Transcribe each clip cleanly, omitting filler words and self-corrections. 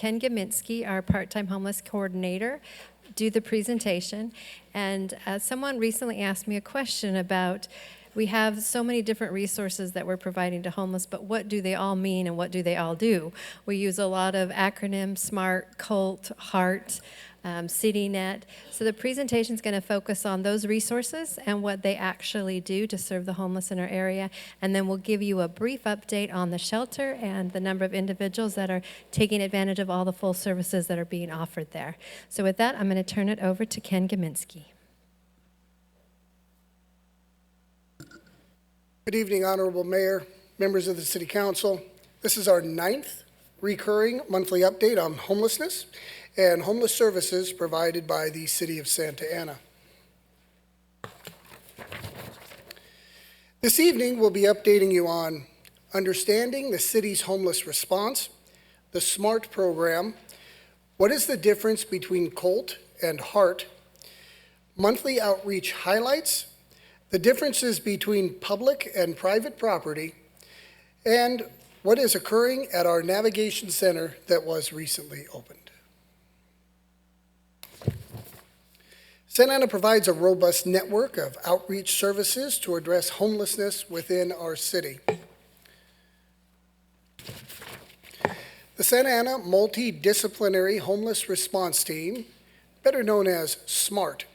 Ken Gaminsky, our part-time homeless coordinator, do the presentation. And someone recently asked me a question about, we have so many different resources that we're providing to homeless, but what do they all mean and what do they all do? We use a lot of acronyms: SMART, QOLT, HEART, CityNet. So the presentation is going to focus on those resources and what they actually do to serve the homeless in our area. And then we'll give you a brief update on the shelter and the number of individuals that are taking advantage of all the full services that are being offered there. So with that, I'm going to turn it over to Ken Gaminsky. Good evening, Honorable Mayor, members of the City Council. This is our 9th recurring monthly update on homelessness and homeless services provided by the City of Santa Ana. This evening, we'll be updating you on understanding the city's homeless response, the SMART program, what is the difference between QOLT and HEART, monthly outreach highlights, the differences between public and private property, and what is occurring at our navigation center that was recently opened. Santa Ana provides a robust network of outreach services to address homelessness within our city. The Santa Ana Multidisciplinary Homeless Response Team, better known as SMART,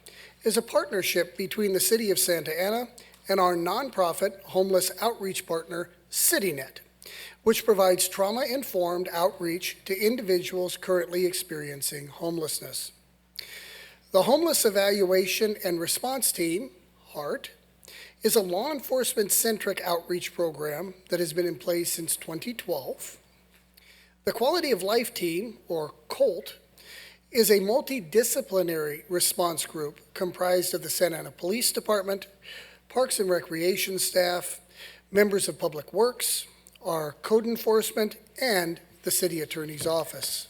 is a partnership between the City of Santa Ana and our nonprofit homeless outreach partner, CityNet, which provides trauma-informed outreach to individuals currently experiencing homelessness. The Homeless Evaluation and Response Team, HEART, is a law enforcement-centric outreach program that has been in place since 2012. The Quality of Life Team, or QOLT, is a multidisciplinary response group comprised of the Santa Ana Police Department, Parks and Recreation staff, members of Public Works, our code enforcement, and the City Attorney's Office.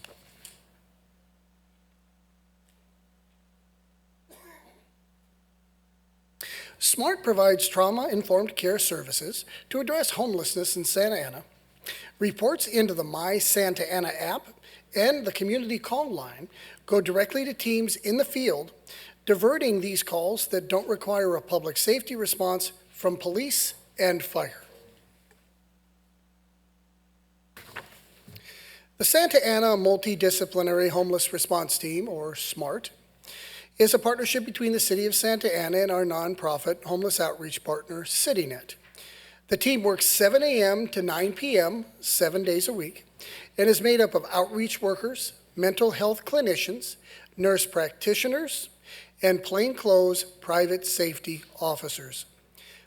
SMART provides trauma-informed care services to address homelessness in Santa Ana, reports into the My Santa Ana app, and the community call line go directly to teams in the field, diverting these calls that don't require a public safety response from police and fire. The Santa Ana Multidisciplinary Homeless Response Team, or SMART, is a partnership between the City of Santa Ana and our nonprofit homeless outreach partner, CityNet. The team works 7 a.m. to 9 p.m. 7 days a week and is made up of outreach workers, mental health clinicians, nurse practitioners, and plainclothes private safety officers.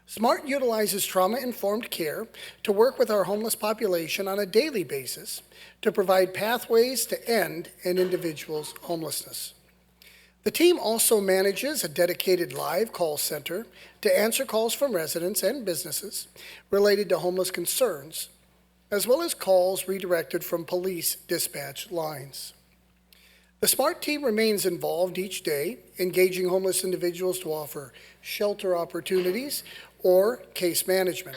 SMART utilizes trauma-informed care to work with our homeless population on a daily basis to provide pathways to end an individual's homelessness. The team also manages a dedicated live call center to answer calls from residents and businesses related to homeless concerns, as well as calls redirected from police dispatch lines. The SMART team remains involved each day, engaging homeless individuals to offer shelter opportunities or case management.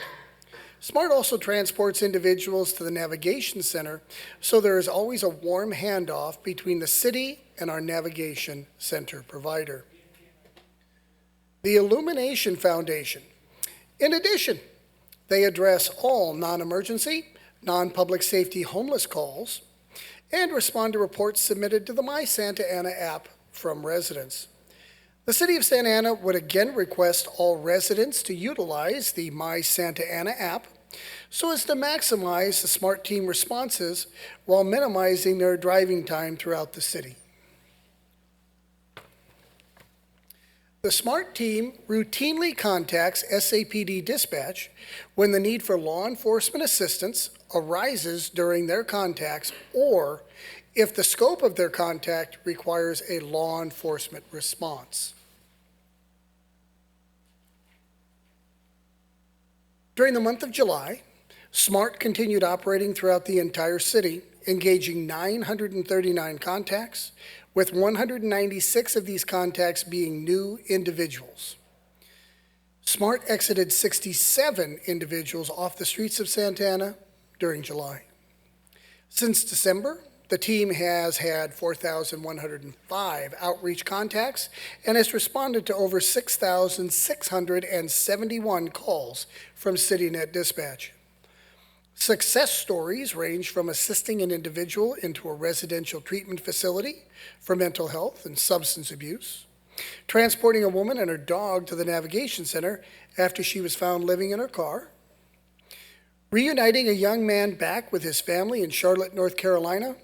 SMART also transports individuals to the navigation center, so there is always a warm handoff between the city and our navigation center provider. The Illumination Foundation. In addition, they address all non-emergency, non-public safety homeless calls and respond to reports submitted to the My Santa Ana app from residents. The City of Santa Ana would again request all residents to utilize the My Santa Ana app so as to maximize the SMART team responses while minimizing their driving time throughout the city. The SMART team routinely contacts SAPD dispatch when the need for law enforcement assistance arises during their contacts or if the scope of their contact requires a law enforcement response. During the month of July, SMART continued operating throughout the entire city, engaging 939 contacts, with 196 of these contacts being new individuals. SMART exited 67 individuals off the streets of Santa Ana during July. Since December, the team has had 4,105 outreach contacts and has responded to over 6,671 calls from CityNet Dispatch. Success stories range from assisting an individual into a residential treatment facility for mental health and substance abuse, transporting a woman and her dog to the navigation center after she was found living in her car, reuniting a young man back with his family in Charlotte, North Carolina,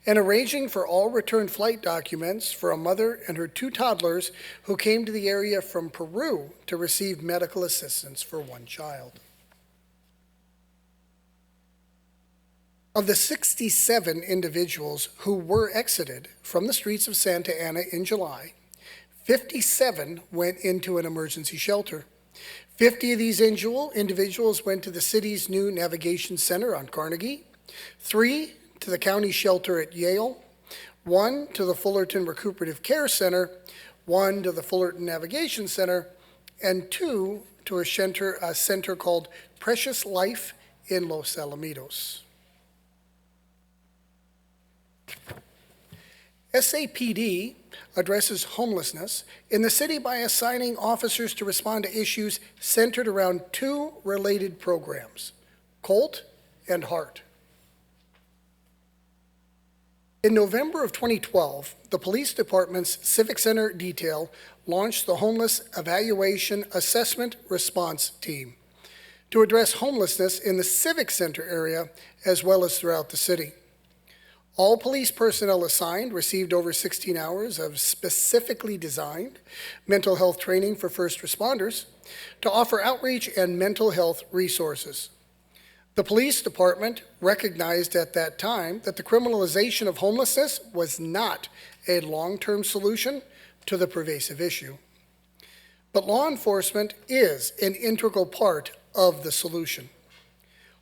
and arranging for all return flight documents for a mother and her 2 toddlers who came to the area from Peru to receive medical assistance for 1 child. Of the 67 individuals who were exited from the streets of Santa Ana in July, 57 went into an emergency shelter. 50 of these individuals went to the city's new navigation center on Carnegie, 3 to the county shelter at Yale, 1 to the Fullerton Recuperative Care Center, 1 to the Fullerton Navigation Center, and 2 to a center called Precious Life in Los Alamitos. SAPD addresses homelessness in the city by assigning officers to respond to issues centered around 2 related programs, QOLT and HEART. In November of 2012, the police department's Civic Center detail launched the Homeless Evaluation Assessment Response Team to address homelessness in the Civic Center area as well as throughout the city. All police personnel assigned received over 16 hours of specifically designed mental health training for first responders to offer outreach and mental health resources. The police department recognized at that time that the criminalization of homelessness was not a long-term solution to the pervasive issue. But law enforcement is an integral part of the solution.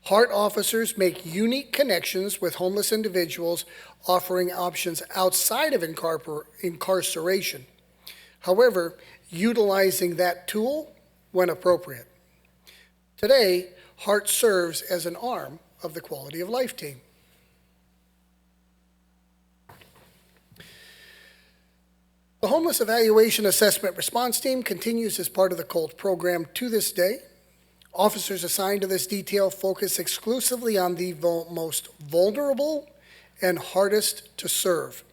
HEART officers make unique connections with homeless individuals, offering options outside of incarceration. However, utilizing that tool when appropriate. Today, HEART serves as an arm of the Quality of Life team. The Homeless Evaluation Assessment Response Team continues as part of the QOLT program to this day. Officers assigned to this detail focus exclusively on the most vulnerable and hardest to serve.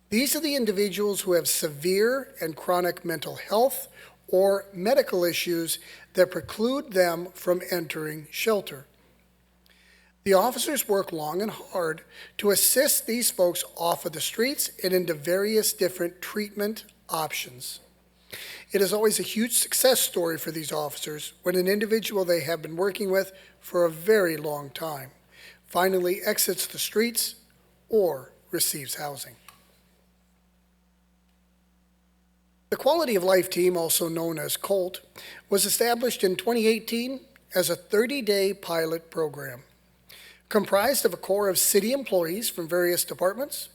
These are the individuals who have severe and chronic mental health or medical issues that preclude them from entering shelter. The officers work long and hard to assist these folks off of the streets and into various different treatment options. It is always a huge success story for these officers when an individual they have been working with for a very long time finally exits the streets or receives housing. The Quality of Life team, also known as QOLT, was established in 2018 as a 30-day pilot program. Comprised of a core of city employees from various departments,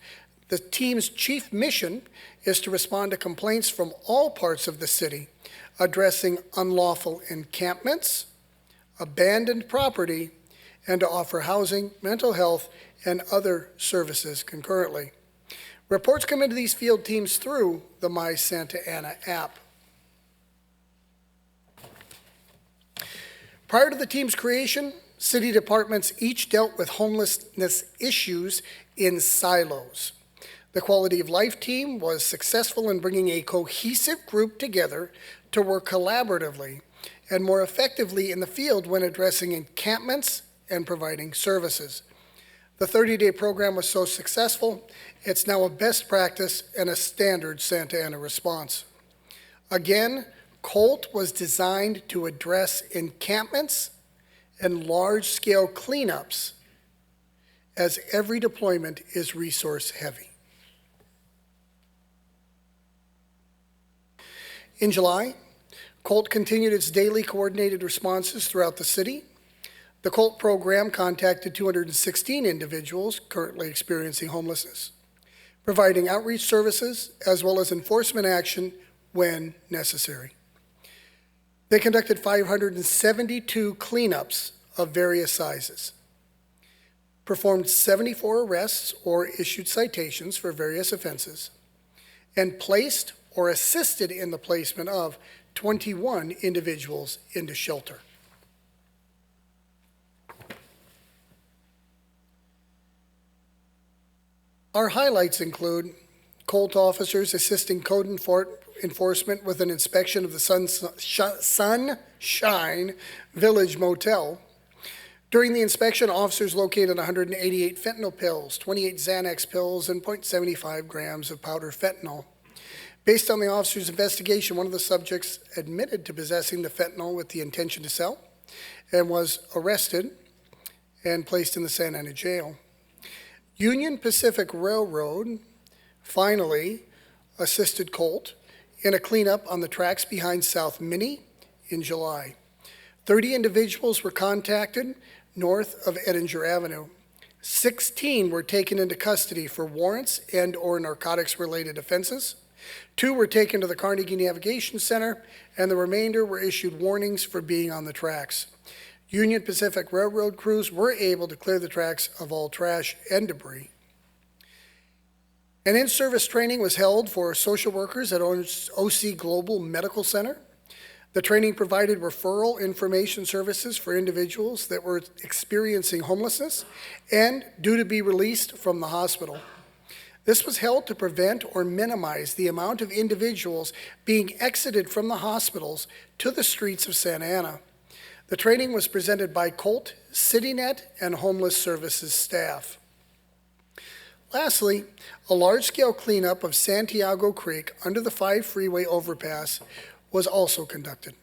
the team's chief mission is to respond to complaints from all parts of the city, addressing unlawful encampments, abandoned property, and to offer housing, mental health, and other services concurrently. Reports come into these field teams through the My Santa Ana app. Prior to the team's creation, city departments each dealt with homelessness issues in silos. The Quality of Life team was successful in bringing a cohesive group together to work collaboratively and more effectively in the field when addressing encampments and providing services. The 30-day program was so successful, it's now a best practice and a standard Santa Ana response. Again, QOLT was designed to address encampments and large-scale cleanups, as every deployment is resource-heavy. In July, QOLT continued its daily coordinated responses throughout the city. The QOLT program contacted 216 individuals currently experiencing homelessness, providing outreach services as well as enforcement action when necessary. They conducted 572 cleanups of various sizes. performed 74 arrests or issued citations for various offenses, and placed or assisted in the placement of 21 individuals into shelter. Our highlights include QOLT officers assisting code enforcement with an inspection of the Sunshine Village Motel. During the inspection, officers located 188 fentanyl pills, 28 Xanax pills, and 0.75 grams of powder fentanyl. Based on the officer's investigation, one of the subjects admitted to possessing the fentanyl with the intention to sell and was arrested and placed in the Santa Ana jail. Union Pacific Railroad finally assisted QOLT in a cleanup on the tracks behind South Minnie in July. 30 individuals were contacted north of Edinger Avenue. 16 were taken into custody for warrants and/or narcotics-related offenses. 2 were taken to the Carnegie Navigation Center, and the remainder were issued warnings for being on the tracks. Union Pacific Railroad crews were able to clear the tracks of all trash and debris. An in-service training was held for social workers at OC Global Medical Center. The training provided referral information services for individuals that were experiencing homelessness and due to be released from the hospital. This was held to prevent or minimize the amount of individuals being exited from the hospitals to the streets of Santa Ana. The training was presented by QOLT, CityNet, and Homeless Services staff. Lastly, a large-scale cleanup of Santiago Creek under the 5 freeway overpass was also conducted.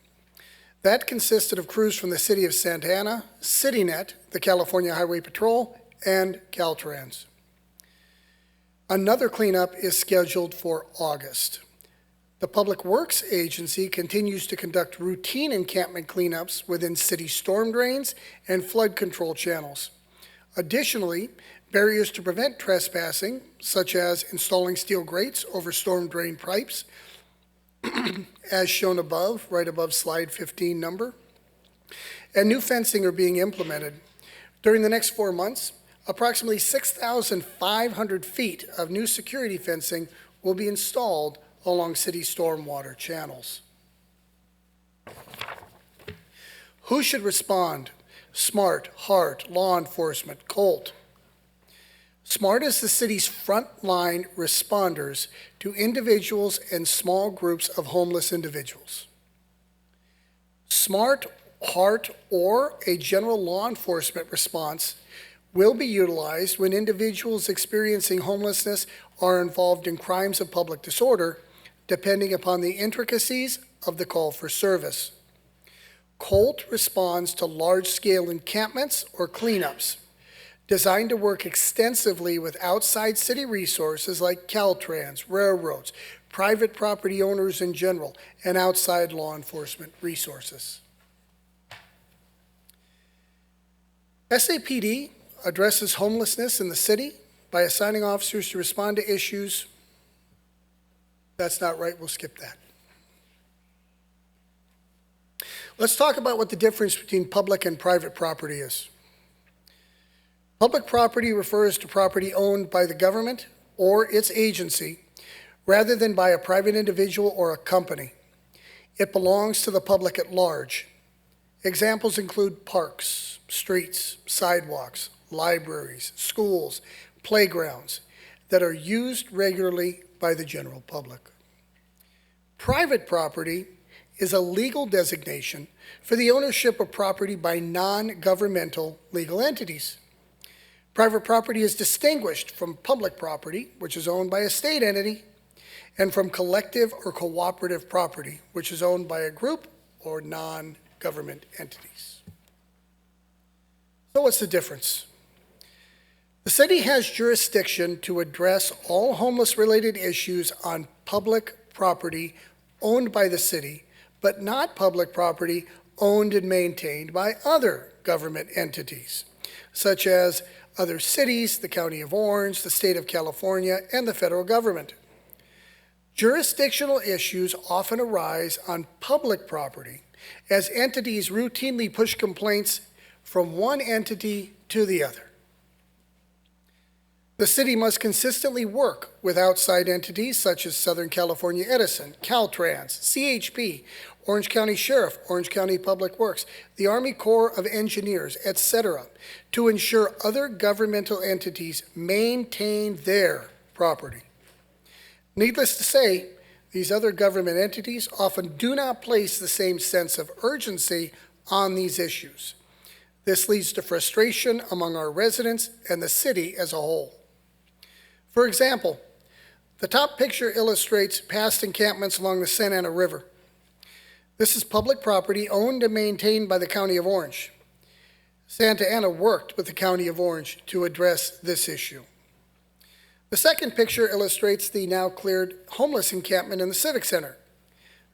That consisted of crews from the City of Santa Ana, CityNet, the California Highway Patrol, and Caltrans. Another cleanup is scheduled for August. The Public Works Agency continues to conduct routine encampment cleanups within city storm drains and flood control channels. Additionally, barriers to prevent trespassing, such as installing steel grates over storm drain pipes, as shown above, right above slide 15 number, and new fencing are being implemented. During the next 4 months, approximately 6,500 feet of new security fencing will be installed along city stormwater channels. Who should respond? SMART, HART, law enforcement, QOLT. SMART is the city's frontline responders to individuals and small groups of homeless individuals. SMART, HART, or a general law enforcement response will be utilized when individuals experiencing homelessness are involved in crimes of public disorder, depending upon the intricacies of the call for service. QOLT responds to large-scale encampments or cleanups, designed to work extensively with outside city resources like Caltrans, railroads, private property owners in general, and outside law enforcement resources. SAPD addresses homelessness in the city by assigning officers to respond to issues. That's not right, we'll skip that. Let's talk about what the difference between public and private property is. Public property refers to property owned by the government or its agency rather than by a private individual or a company. It belongs to the public at large. Examples include parks, streets, sidewalks, libraries, schools, playgrounds that are used regularly by the general public. Private property is a legal designation for the ownership of property by non-governmental legal entities. Private property is distinguished from public property, which is owned by a state entity, and from collective or cooperative property, which is owned by a group or non-government entities. So what's the difference? The city has jurisdiction to address all homeless-related issues on public property owned by the city, but not public property owned and maintained by other government entities, such as other cities, the County of Orange, the State of California, and the federal government. Jurisdictional issues often arise on public property as entities routinely push complaints from one entity to the other. The city must consistently work with outside entities such as Southern California Edison, Caltrans, CHP, Orange County Sheriff, Orange County Public Works, the Army Corps of Engineers, etc., to ensure other governmental entities maintain their property. Needless to say, these other government entities often do not place the same sense of urgency on these issues. This leads to frustration among our residents and the city as a whole. For example, the top picture illustrates past encampments along the Santa Ana River. This is public property owned and maintained by the County of Orange. Santa Ana worked with the County of Orange to address this issue. The second picture illustrates the now cleared homeless encampment in the Civic Center.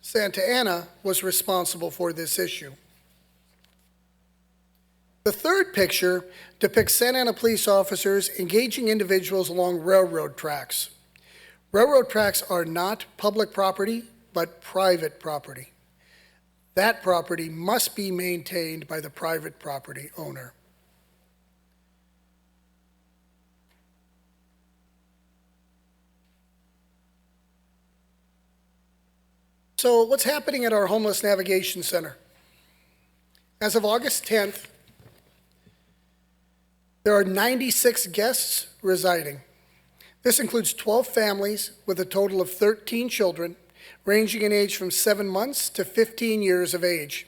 Santa Ana was responsible for this issue. The third picture depicts Santa Ana police officers engaging individuals along railroad tracks. Railroad tracks are not public property, but private property. That property must be maintained by the private property owner. So what's happening at our Homeless Navigation Center? As of August 10th, there are 96 guests residing. This includes 12 families with a total of 13 children, ranging in age from 7 months to 15 years of age.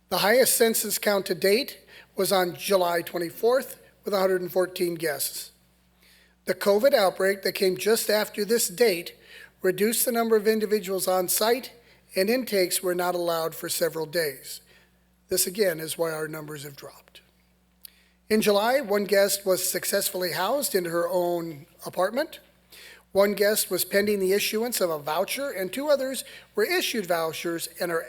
The highest census count to date was on July 24th with 114 guests. The COVID outbreak that came just after this date reduced the number of individuals on site, and intakes were not allowed for several days. This again is why our numbers have dropped. In July, one guest was successfully housed in her own apartment. One guest was pending the issuance of a voucher, and 2 others were issued vouchers and are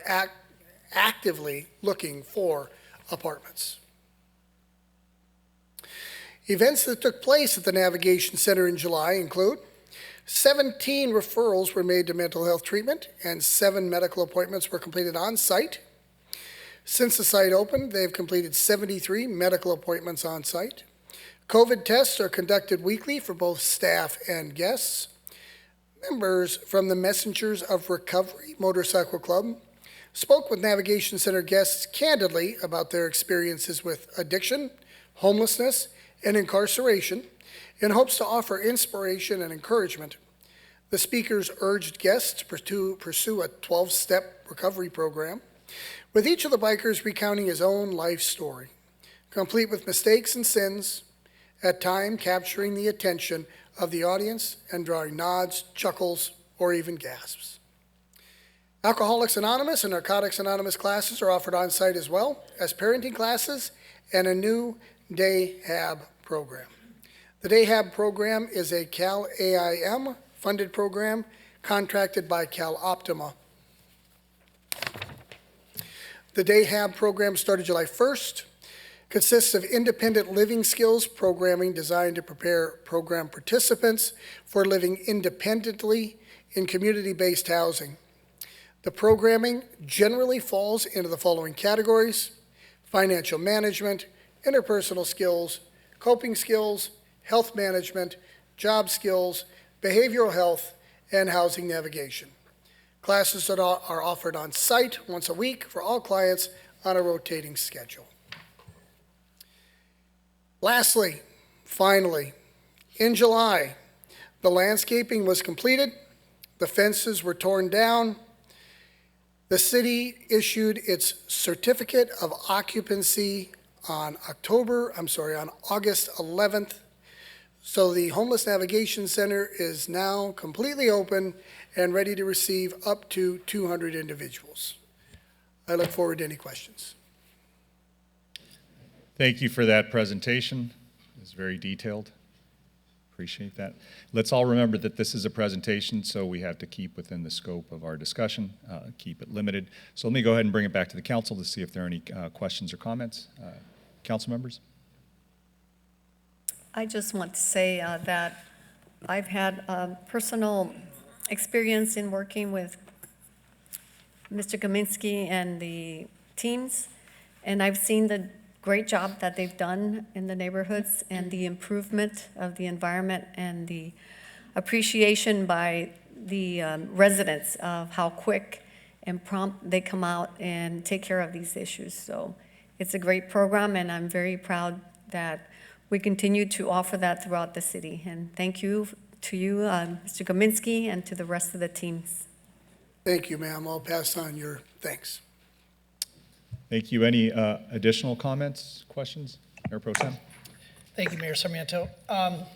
actively looking for apartments. Events that took place at the Navigation Center in July include 17 referrals were made to mental health treatment, and 7 medical appointments were completed on site. Since the site opened, they've completed 73 medical appointments on site. COVID tests are conducted weekly for both staff and guests. Members from the Messengers of Recovery Motorcycle Club spoke with Navigation Center guests candidly about their experiences with addiction, homelessness, and incarceration in hopes to offer inspiration and encouragement. The speakers urged guests to pursue a 12-step recovery program, with each of the bikers recounting his own life story, complete with mistakes and sins, at times capturing the attention of the audience and drawing nods, chuckles, or even gasps. Alcoholics Anonymous and Narcotics Anonymous classes are offered on site as well as parenting classes and a new Day Hab program. The Day Hab program is a Cal AIM funded program contracted by Cal Optima. The Day Hab program started July 1st, consists of independent living skills programming designed to prepare program participants for living independently in community-based housing. The programming generally falls into the following categories: financial management, interpersonal skills, coping skills, health management, job skills, behavioral health, and housing navigation. Classes that are offered on site once a week for all clients on a rotating schedule. Lastly, finally, in July, the landscaping was completed, the fences were torn down, the city issued its certificate of occupancy on August 11th. So the Homeless Navigation Center is now completely open and ready to receive up to 200 individuals. I look forward to any questions. Thank you for that presentation. It's very detailed. Appreciate that. Let's all remember that this is a presentation, so we have to keep within the scope of our discussion, keep it limited. So let me go ahead and bring it back to the council to see if there are any questions or comments. Council members? I just want to say that I've had personal experience in working with Mr. Kaminsky and the teams, and I've seen the great job that they've done in the neighborhoods and the improvement of the environment and the appreciation by the residents of how quick and prompt they come out and take care of these issues. So it's a great program, and I'm very proud that we continue to offer that throughout the city. And thank you to you, Mr. Kaminsky, and to the rest of the teams. Thank you, ma'am. I'll pass on your thanks. Thank you. Any additional comments, questions? Mayor Pro Tem? Thank you, Mayor Sarmiento. Don't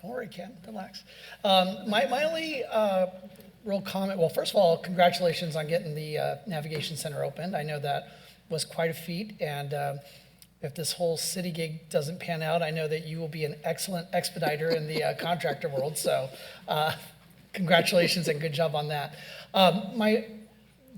worry, Ken, relax. My only real comment, well, first of all, congratulations on getting the Navigation Center opened. I know that was quite a feat, and if this whole city gig doesn't pan out, I know that you will be an excellent expediter in the contractor world, so congratulations and good job on that.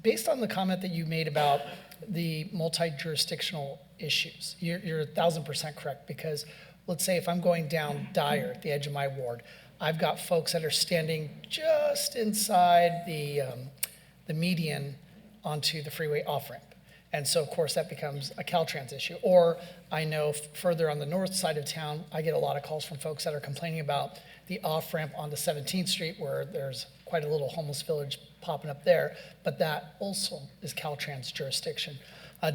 Based on the comment that you made about the multi-jurisdictional issues, you're 1,000% correct, because let's say if I'm going down Dyer at the edge of my ward, I've got folks that are standing just inside the median onto the freeway off-ramp. And so, of course, that becomes a Caltrans issue. Or I know further on the north side of town, I get a lot of calls from folks that are complaining about the off-ramp onto 17th Street, where there's quite a little homeless village popping up there, but that also is Caltrans jurisdiction.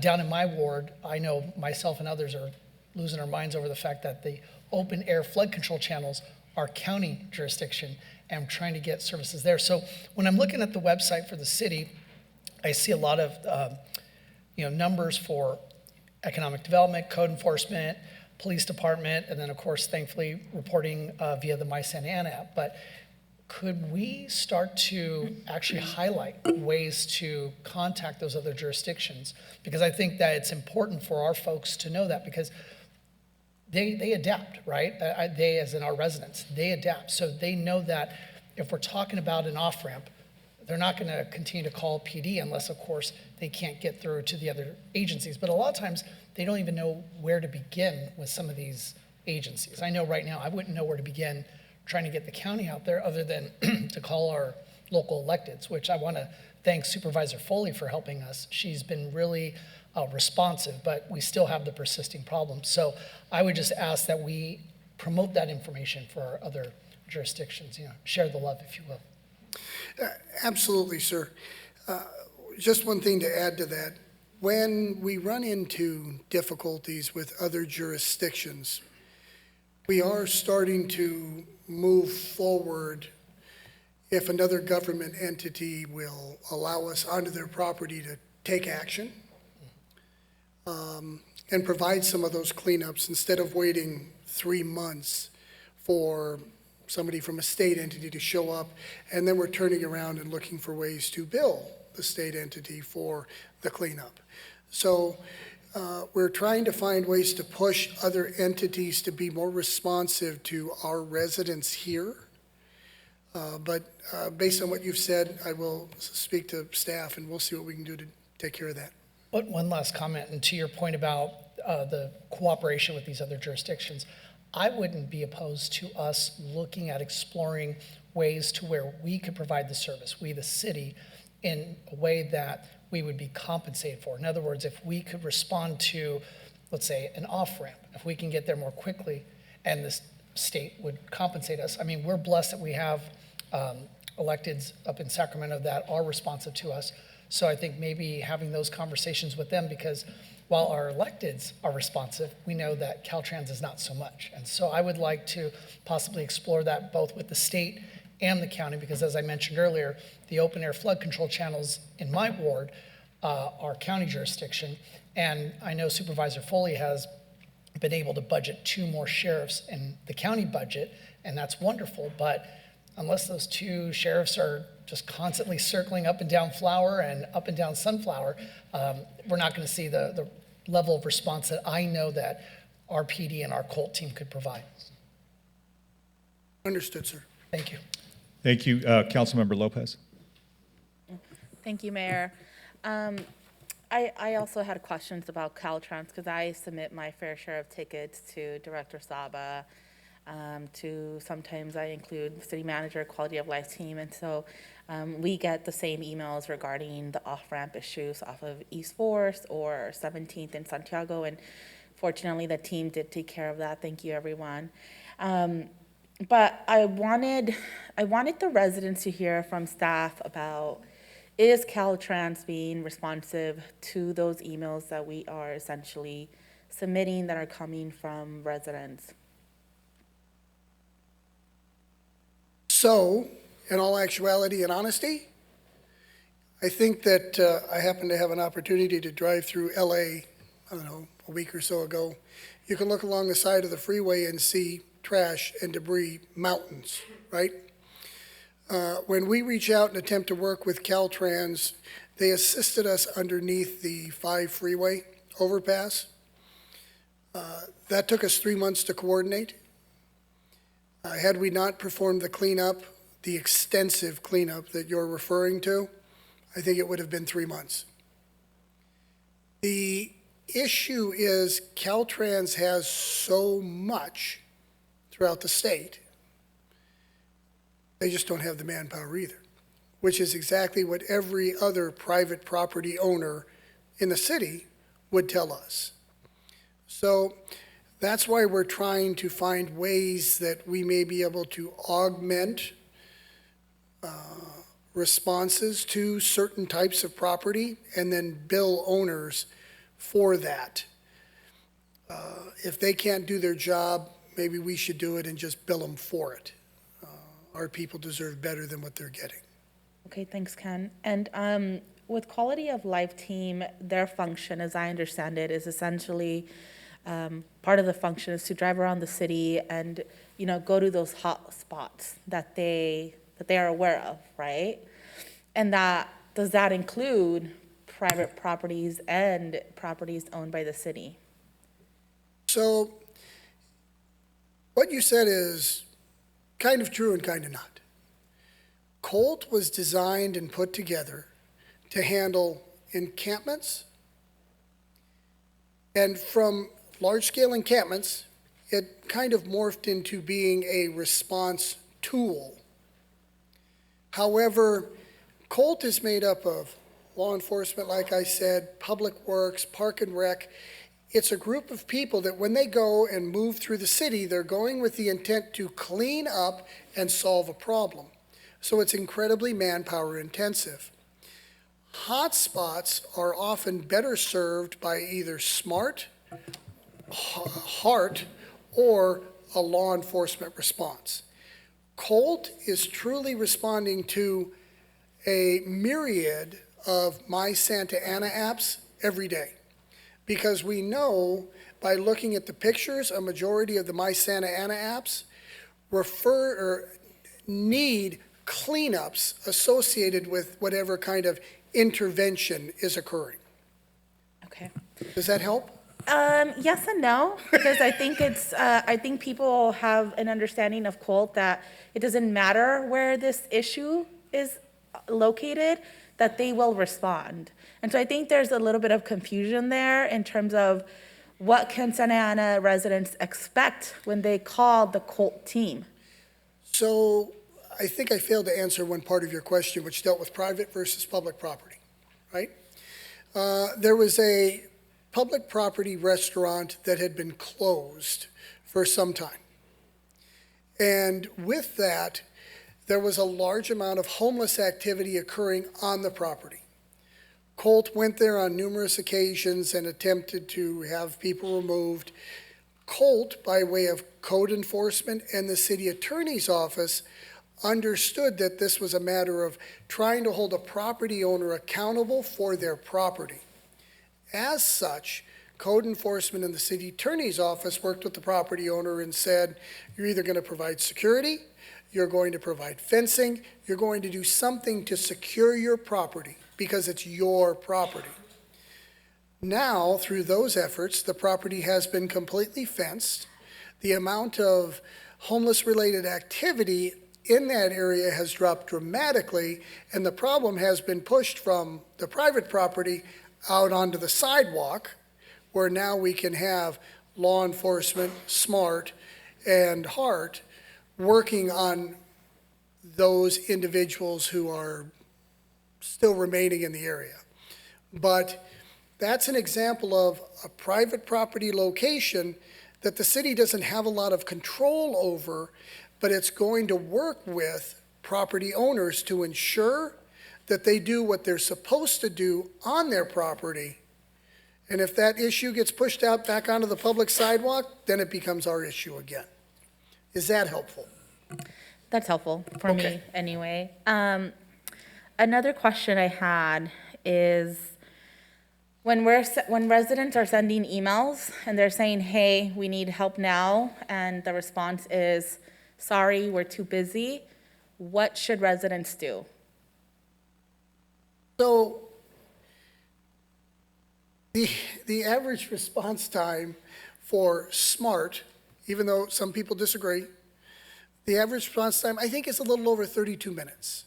Down in my ward, I know myself and others are losing our minds over the fact that the open air flood control channels are county jurisdiction, and I'm trying to get services there. So when I'm looking at the website for the city, I see a lot of numbers for economic development, code enforcement, police department, and then of course, thankfully, reporting via the My Santa Ana app. But could we start to actually highlight ways to contact those other jurisdictions? Because I think that it's important for our folks to know that, because they adapt, right? They, as in our residents, they adapt. So they know that if we're talking about an off-ramp, they're not going to continue to call PD unless, of course, they can't get through to the other agencies. But a lot of times, they don't even know where to begin with some of these agencies. I know right now, I wouldn't know where to begin trying to get the county out there other than to call our local electeds, which I want to thank Supervisor Foley for helping us. She's been really responsive, but we still have the persisting problems. So I would just ask that we promote that information for our other jurisdictions, share the love, if you will. Absolutely, sir. Just one thing to add to that. When we run into difficulties with other jurisdictions, we are starting to move forward if another government entity will allow us onto their property to take action and provide some of those cleanups instead of waiting 3 months for somebody from a state entity to show up, and then we're turning around and looking for ways to bill the state entity for the cleanup. So we're trying to find ways to push other entities to be more responsive to our residents here. But based on what you've said, I will speak to staff and we'll see what we can do to take care of that. But one last comment, and to your point about the cooperation with these other jurisdictions, I wouldn't be opposed to us looking at exploring ways to where we could provide the service, we the city, in a way that we would be compensated for. In other words, if we could respond to, let's say, an off-ramp, if we can get there more quickly and the state would compensate us. I mean, we're blessed that we have electeds up in Sacramento that are responsive to us. So I think maybe having those conversations with them, because while our electeds are responsive, we know that Caltrans is not so much. And so I would like to possibly explore that both with the state and the county, because as I mentioned earlier, the open air flood control channels in my ward are county jurisdiction. And I know Supervisor Foley has been able to budget 2 more sheriffs in the county budget, and that's wonderful. But unless those 2 sheriffs are just constantly circling up and down Flower and up and down Sunflower, we're not going to see the level of response that I know that our PD and our QOLT team could provide. Understood, sir. Thank you. Thank you. Councilmember Lopez. Thank you, Mayor. I also had questions about Caltrans because I submit my fair share of tickets to Director Saba. Sometimes I include city manager, quality of life team, and so we get the same emails regarding the off-ramp issues off of East 4th or 17th in Santiago, and Fortunately, the team did take care of that. Thank you, everyone. But I wanted the residents to hear from staff about, is Caltrans being responsive to those emails that we are essentially submitting that are coming from residents? So, in all actuality and honesty, I think that I happened to have an opportunity to drive through LA, I don't know, a week or so ago. You can look along the side of the freeway and see trash and debris mountains, right? When we reach out and attempt to work with Caltrans, they assisted us underneath the 5 freeway overpass. That took us 3 months to coordinate. Had we not performed the cleanup, the extensive cleanup that you're referring to, I think it would have been 3 months. The issue is Caltrans has so much throughout the state. They just don't have the manpower either, which is exactly what every other private property owner in the city would tell us. So that's why we're trying to find ways that we may be able to augment responses to certain types of property and then bill owners for that. If they can't do their job, maybe we should do it and just bill them for it. Our people deserve better than what they're getting. Okay, thanks, Ken. And with Quality of Life team, their function, as I understand it, is essentially part of the function is to drive around the city and, you know, go to those hot spots that they are aware of, right? And does that include private properties and properties owned by the city? So what you said is kind of true and kind of not. QOLT was designed and put together to handle encampments, and from large-scale encampments, it kind of morphed into being a response tool. However, QOLT is made up of law enforcement, like I said, public works, park and rec. It's a group of people that when they go and move through the city, they're going with the intent to clean up and solve a problem. So it's incredibly manpower intensive. Hotspots are often better served by either SMART, HEART, or a law enforcement response. QOLT is truly responding to a myriad of My Santa Ana apps every day. Because we know by looking at the pictures, a majority of the My Santa Ana apps need cleanups associated with whatever kind of intervention is occurring. Okay. Does that help? Yes and no, because I think I think people have an understanding of QOLT that it doesn't matter where this issue is located, that they will respond. And so I think there's a little bit of confusion there in terms of what can Santa Ana residents expect when they call the QOLT team. So I think I failed to answer one part of your question, which dealt with private versus public property, right? There was a public property restaurant that had been closed for some time. And with that, there was a large amount of homeless activity occurring on the property. QOLT went there on numerous occasions and attempted to have people removed. QOLT, by way of code enforcement and the city attorney's office, understood that this was a matter of trying to hold a property owner accountable for their property. As such, code enforcement and the city attorney's office worked with the property owner and said, you're either going to provide security, you're going to provide fencing, you're going to do something to secure your property because it's your property. Now, through those efforts, the property has been completely fenced. The amount of homeless-related activity in that area has dropped dramatically, and the problem has been pushed from the private property out onto the sidewalk, where now we can have law enforcement, SMART, and HEART working on those individuals who are still remaining in the area. But That's an example of a private property location that the city doesn't have a lot of control over, but it's going to work with property owners to ensure that they do what they're supposed to do on their property. And if that issue gets pushed out back onto the public sidewalk, then it becomes our issue again. Is that helpful? That's helpful for me Okay. anyway. Another question I had is when residents are sending emails and they're saying, hey, we need help now, and the response is, sorry, we're too busy, what should residents do? So the average response time for SMART, even though some people disagree, the average response time, I think, is a little over 32 minutes.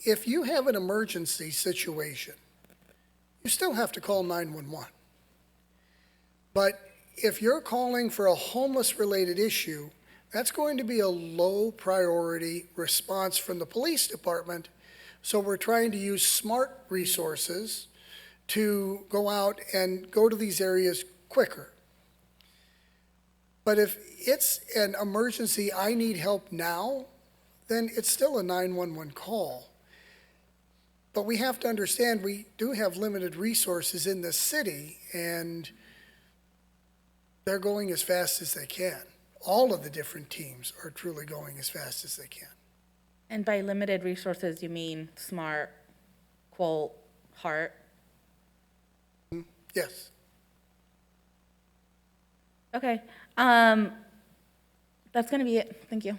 If you have an emergency situation, you still have to call 911. But if you're calling for a homeless-related issue, that's going to be a low-priority response from the police department. So we're trying to use SMART resources to go out and go to these areas quicker. But if it's an emergency, I need help now, then it's still a 911 call. But we have to understand we do have limited resources in the city, and they're going as fast as they can. All of the different teams are truly going as fast as they can. And by limited resources, you mean SMART, QOLT, HEART? Yes. Okay, that's gonna be it. Thank you.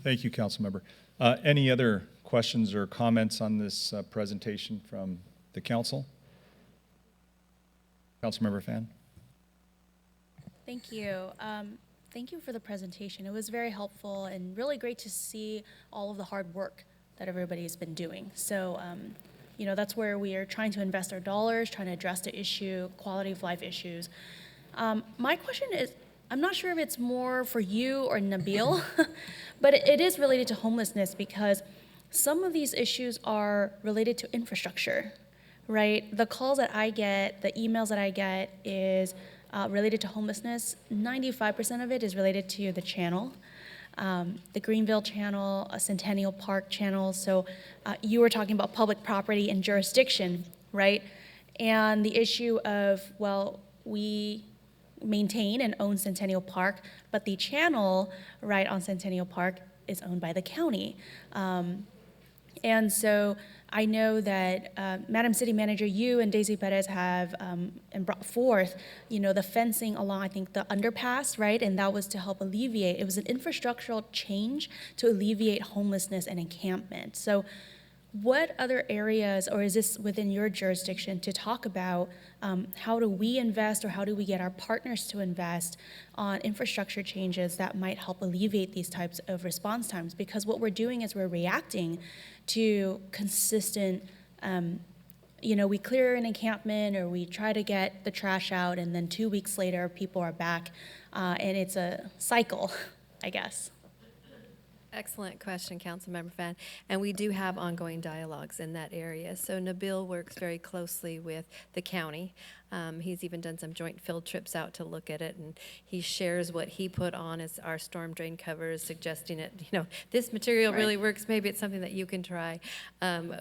Thank you, Councilmember. Any other questions or comments on this presentation from the council? Councilmember Fan? Thank you. Thank you for the presentation. It was very helpful and really great to see all of the hard work that everybody's been doing. So, you know, that's where we are trying to invest our dollars, trying to address the issue, quality of life issues. My question is, I'm not sure if it's more for you or Nabil, but it is related to homelessness because some of these issues are related to infrastructure, right? The calls that I get, the emails that I get is related to homelessness. 95% of it is related to the channel, the Greenville channel, a Centennial Park channel. So you were talking about public property and jurisdiction, right? And the issue of, well, we maintain and own Centennial Park, but the channel right on Centennial Park is owned by the county. And so I know that Madam City Manager, you and Daisy Perez have and brought forth, you know, the fencing along, I think, the underpass, right? And that was to help alleviate, it was an infrastructural change to alleviate homelessness and encampment. So what other areas, or is this within your jurisdiction to talk about how do we invest or how do we get our partners to invest on infrastructure changes that might help alleviate these types of response times? Because what we're doing is we're reacting to consistent, you know, we clear an encampment or we try to get the trash out and then 2 weeks later people are back and it's a cycle, I guess. Excellent question, Councilmember Fan. And we do have ongoing dialogues in that area. So Nabil works very closely with the county. He's even done some joint field trips out to look at it, and he shares what he put on as our storm drain covers, suggesting it, you know, this material really works, maybe it's something that you can try.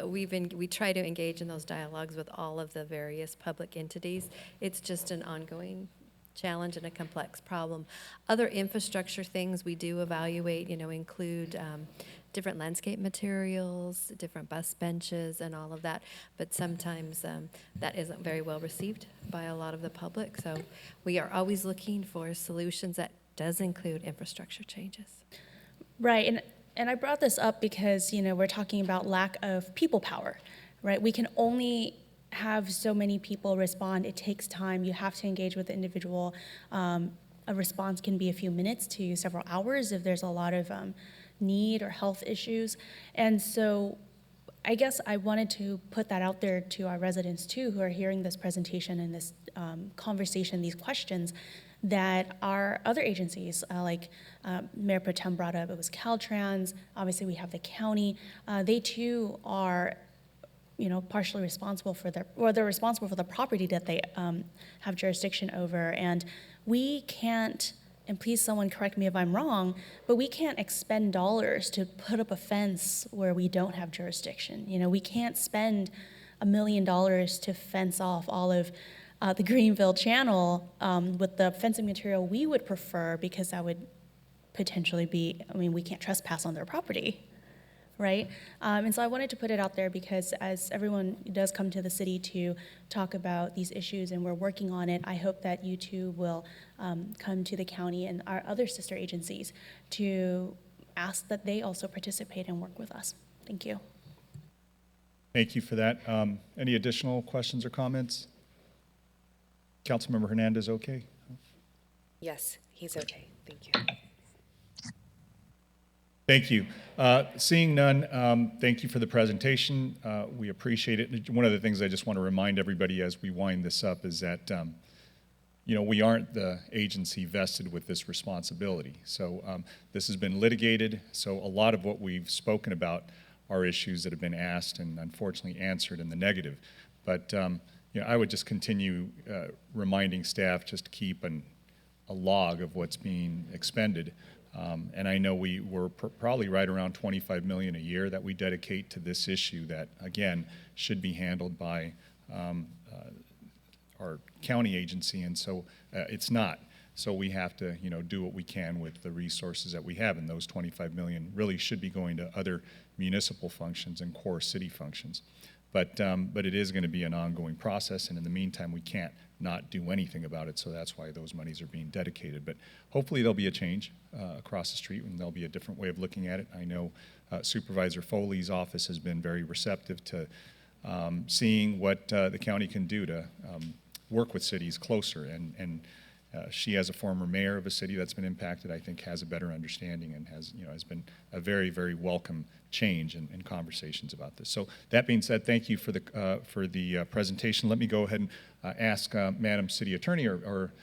We try to engage in those dialogues with all of the various public entities. It's just an ongoing challenge and a complex problem. Other infrastructure things we do evaluate, you know, include different landscape materials, different bus benches, and all of that. But sometimes that isn't very well received by a lot of the public. So we are always looking for solutions that does include infrastructure changes. Right, and I brought this up because, you know, we're talking about lack of people power, right? We can only have so many people respond. It takes time. You have to engage with the individual. A response can be a few minutes to several hours if there's a lot of need or health issues. And so I guess I wanted to put that out there to our residents too, who are hearing this presentation and this conversation, these questions, that our other agencies, like Mayor Pro Tem brought up, it was Caltrans, obviously we have the county, they too are partially responsible for they're responsible for the property that they have jurisdiction over. And we can't, and please someone correct me if I'm wrong, but we can't expend dollars to put up a fence where we don't have jurisdiction. We can't spend $1 million to fence off all of the Greenville Channel with the fencing material we would prefer, because that would potentially be, we can't trespass on their property. Right? And so I wanted to put it out there because as everyone does come to the city to talk about these issues and we're working on it, I hope that you too will come to the county and our other sister agencies to ask that they also participate and work with us. Thank you. Thank you for that. Any additional questions or comments? Councilmember Hernandez, okay? Yes, he's okay. Thank you. Thank you. Seeing none, thank you for the presentation. We appreciate it. One of the things I just want to remind everybody as we wind this up is that, we aren't the agency vested with this responsibility. So this has been litigated. So a lot of what we've spoken about are issues that have been asked and unfortunately answered in the negative. But I would just continue reminding staff just to keep a log of what's being expended. And I know we're probably right around $25 million a year that we dedicate to this issue that, again, should be handled by our county agency, and so it's not. So we have to, do what we can with the resources that we have, and those $25 million really should be going to other municipal functions and core city functions. But it is going to be an ongoing process, and in the meantime, we can't not do anything about it, so that's why those monies are being dedicated. But hopefully there'll be a change across the street, and there'll be a different way of looking at it. I know Supervisor Foley's office has been very receptive to seeing what the county can do to work with cities closer, and she, as a former mayor of a city that's been impacted, I think has a better understanding and has been a very, very welcome change in conversations about this. So that being said, thank you for the presentation. Let me go ahead and ask Madam City Attorney or